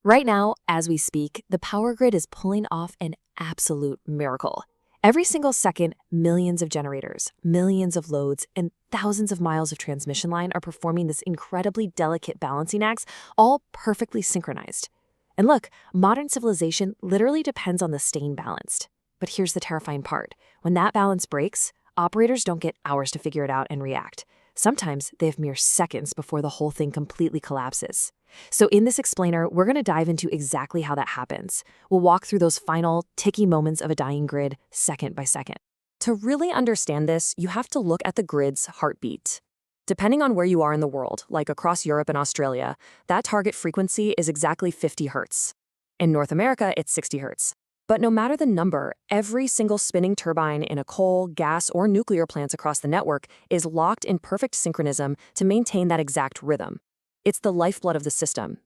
Right now, as we speak, the power grid is pulling off an absolute miracle. Every single second, millions of generators, millions of loads, and thousands of miles of transmission line are performing this incredibly delicate balancing act, all perfectly synchronized. And look, modern civilization literally depends on the staying balanced. But here's the terrifying part. When that balance breaks, operators don't get hours to figure it out and react. Sometimes they have mere seconds before the whole thing completely collapses. So in this explainer, we're going to dive into exactly how that happens. We'll walk through those final, ticky moments of a dying grid, second by second. To really understand this, you have to look at the grid's heartbeat. Depending on where you are in the world, like across Europe and Australia, that target frequency is exactly 50 Hz. In North America, it's 60 Hz. But no matter the number, every single spinning turbine in a coal, gas, or nuclear plants across the network is locked in perfect synchronism to maintain that exact rhythm. It's the lifeblood of the system.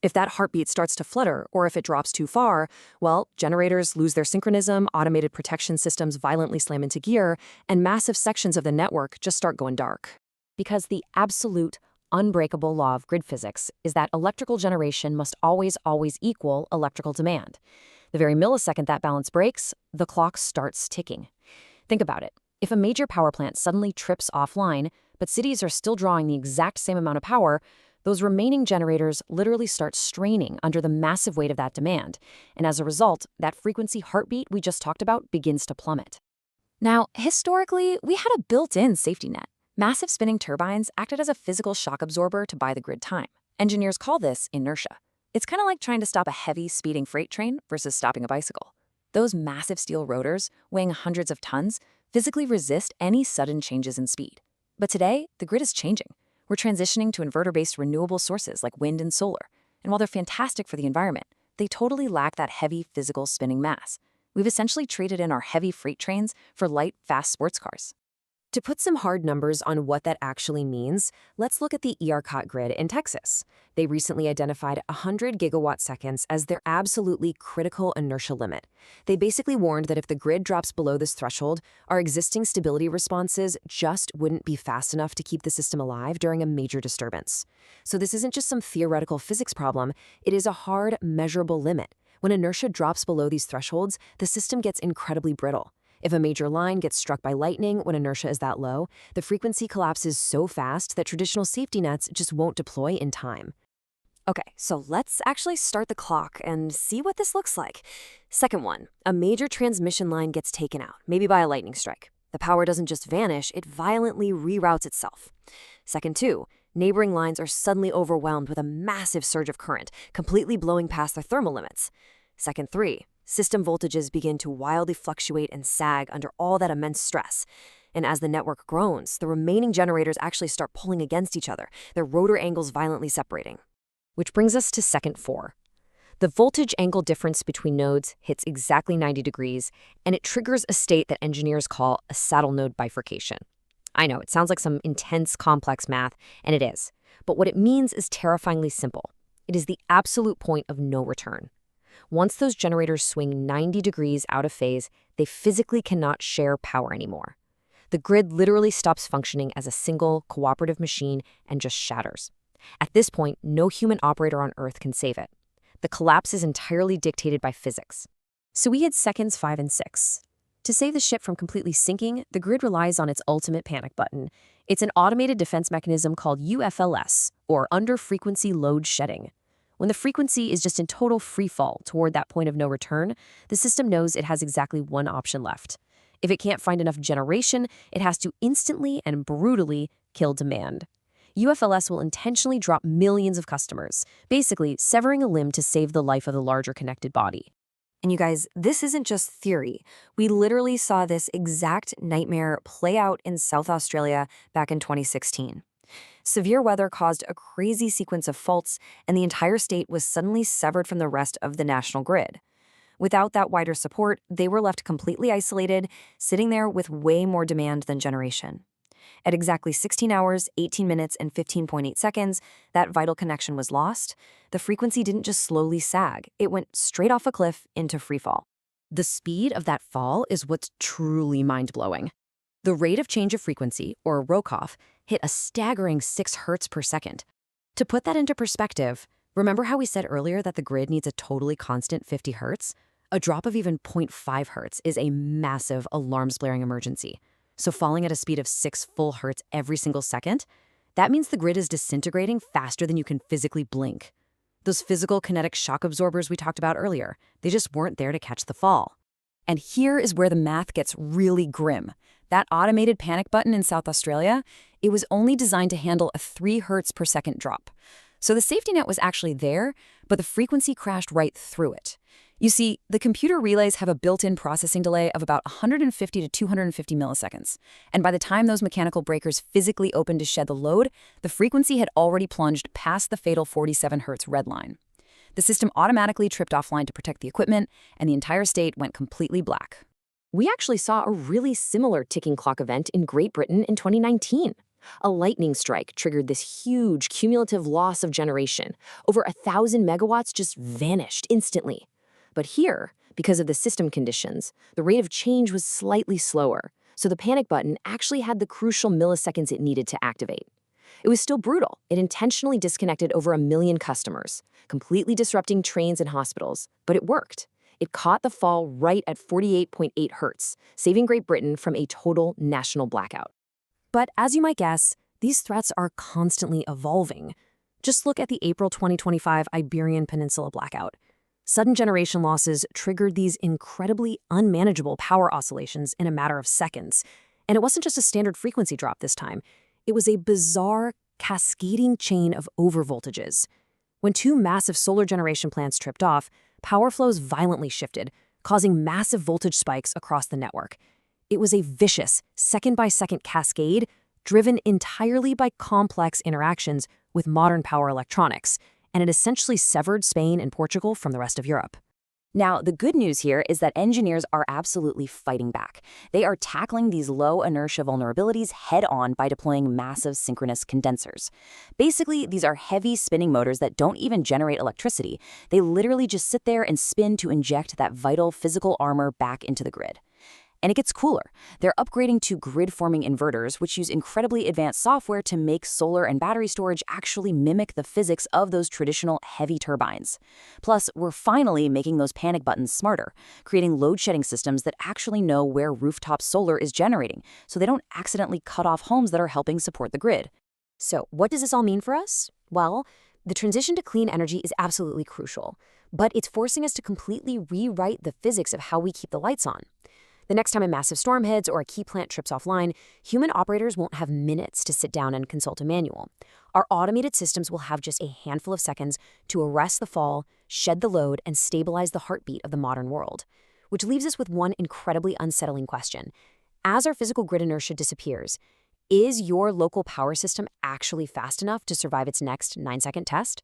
If that heartbeat starts to flutter, or if it drops too far, well, generators lose their synchronism, automated protection systems violently slam into gear, and massive sections of the network just start going dark. Because the absolute, unbreakable law of grid physics is that electrical generation must always equal electrical demand. The very millisecond that balance breaks, the clock starts ticking. Think about it. If a major power plant suddenly trips offline, but cities are still drawing the exact same amount of power, those remaining generators literally start straining under the massive weight of that demand. And as a result, that frequency heartbeat we just talked about begins to plummet. Now, historically, we had a built-in safety net. Massive spinning turbines acted as a physical shock absorber to buy the grid time. Engineers call this inertia. It's kind of like trying to stop a heavy, speeding freight train versus stopping a bicycle. Those massive steel rotors, weighing hundreds of tons, physically resist any sudden changes in speed. But today, the grid is changing. We're transitioning to inverter-based renewable sources like wind and solar. And while they're fantastic for the environment, they totally lack that heavy physical spinning mass. We've essentially traded in our heavy freight trains for light, fast sports cars. To put some hard numbers on what that actually means, let's look at the ERCOT grid in Texas. They recently identified 100 gigawatt seconds as their absolutely critical inertia limit. They basically warned that if the grid drops below this threshold, our existing stability responses just wouldn't be fast enough to keep the system alive during a major disturbance. So this isn't just some theoretical physics problem, it is a hard, measurable limit. When inertia drops below these thresholds, the system gets incredibly brittle. If a major line gets struck by lightning when inertia is that low, the frequency collapses so fast that traditional safety nets just won't deploy in time. Okay, so let's actually start the clock and see what this looks like. Second one, a major transmission line gets taken out, maybe by a lightning strike. The power doesn't just vanish, it violently reroutes itself. Second two, neighboring lines are suddenly overwhelmed with a massive surge of current, completely blowing past their thermal limits. Second three, system voltages begin to wildly fluctuate and sag under all that immense stress. And as the network groans, the remaining generators actually start pulling against each other, their rotor angles violently separating. Which brings us to second four. The voltage angle difference between nodes hits exactly 90 degrees, and it triggers a state that engineers call a saddle node bifurcation. I know, it sounds like some intense, complex math, and it is. But what it means is terrifyingly simple. It is the absolute point of no return. Once those generators swing 90 degrees out of phase, they physically cannot share power anymore. The grid literally stops functioning as a single, cooperative machine and just shatters. At this point, no human operator on Earth can save it. The collapse is entirely dictated by physics. So we had seconds 5 and 6. To save the ship from completely sinking, the grid relies on its ultimate panic button. It's an automated defense mechanism called UFLS, or under-frequency load shedding. When the frequency is just in total free fall toward that point of no return, the system knows it has exactly one option left. If it can't find enough generation, it has to instantly and brutally kill demand. UFLS will intentionally drop millions of customers, basically severing a limb to save the life of the larger connected body. And you guys, this isn't just theory. We literally saw this exact nightmare play out in South Australia back in 2016. Severe weather caused a crazy sequence of faults, and the entire state was suddenly severed from the rest of the national grid. Without that wider support, they were left completely isolated, sitting there with way more demand than generation. At exactly 16 hours, 18 minutes, and 15.8 seconds, that vital connection was lost. The frequency didn't just slowly sag, it went straight off a cliff into freefall. The speed of that fall is what's truly mind-blowing. The rate of change of frequency, or ROCOF, hit a staggering 6 Hz per second. To put that into perspective, Remember how we said earlier that the grid needs a totally constant 50 hertz? A drop of even 0.5 hertz is a massive alarm-blaring emergency. So falling at a speed of 6 full hertz every single second, that means the grid is disintegrating faster than you can physically blink. Those physical kinetic shock absorbers we talked about earlier, they just weren't there to catch the fall. And here is where the math gets really grim. That automated panic button in South Australia, it was only designed to handle a 3 hertz per second drop. So the safety net was actually there, but the frequency crashed right through it. You see, the computer relays have a built-in processing delay of about 150 to 250 milliseconds. And by the time those mechanical breakers physically opened to shed the load, the frequency had already plunged past the fatal 47 hertz red line. The system automatically tripped offline to protect the equipment, and the entire state went completely black. We actually saw a really similar ticking clock event in Great Britain in 2019. A lightning strike triggered this huge cumulative loss of generation. Over 1,000 megawatts just vanished instantly. But here, because of the system conditions, the rate of change was slightly slower, so the panic button actually had the crucial milliseconds it needed to activate. It was still brutal. It intentionally disconnected over 1 million customers, completely disrupting trains and hospitals, but it worked. It caught the fall right at 48.8 hertz, saving Great Britain from a total national blackout. But as you might guess, these threats are constantly evolving. Just look at the April 2025 Iberian Peninsula blackout. Sudden generation losses triggered these incredibly unmanageable power oscillations in a matter of seconds. And it wasn't just a standard frequency drop this time. It was a bizarre, cascading chain of overvoltages. When 2 massive solar generation plants tripped off, power flows violently shifted, causing massive voltage spikes across the network. It was a vicious, second-by-second cascade driven entirely by complex interactions with modern power electronics, and it essentially severed Spain and Portugal from the rest of Europe. Now, the good news here is that engineers are absolutely fighting back. They are tackling these low inertia vulnerabilities head-on by deploying massive synchronous condensers. Basically, these are heavy spinning motors that don't even generate electricity. They literally just sit there and spin to inject that vital physical armor back into the grid. And it gets cooler. They're upgrading to grid-forming inverters, which use incredibly advanced software to make solar and battery storage actually mimic the physics of those traditional heavy turbines. Plus, we're finally making those panic buttons smarter, creating load-shedding systems that actually know where rooftop solar is generating, so they don't accidentally cut off homes that are helping support the grid. So, what does this all mean for us? Well, the transition to clean energy is absolutely crucial, but it's forcing us to completely rewrite the physics of how we keep the lights on. The next time a massive storm hits or a key plant trips offline, human operators won't have minutes to sit down and consult a manual. Our automated systems will have just a handful of seconds to arrest the fall, shed the load, and stabilize the heartbeat of the modern world. Which leaves us with one incredibly unsettling question. As our physical grid inertia disappears, is your local power system actually fast enough to survive its next 9-second test?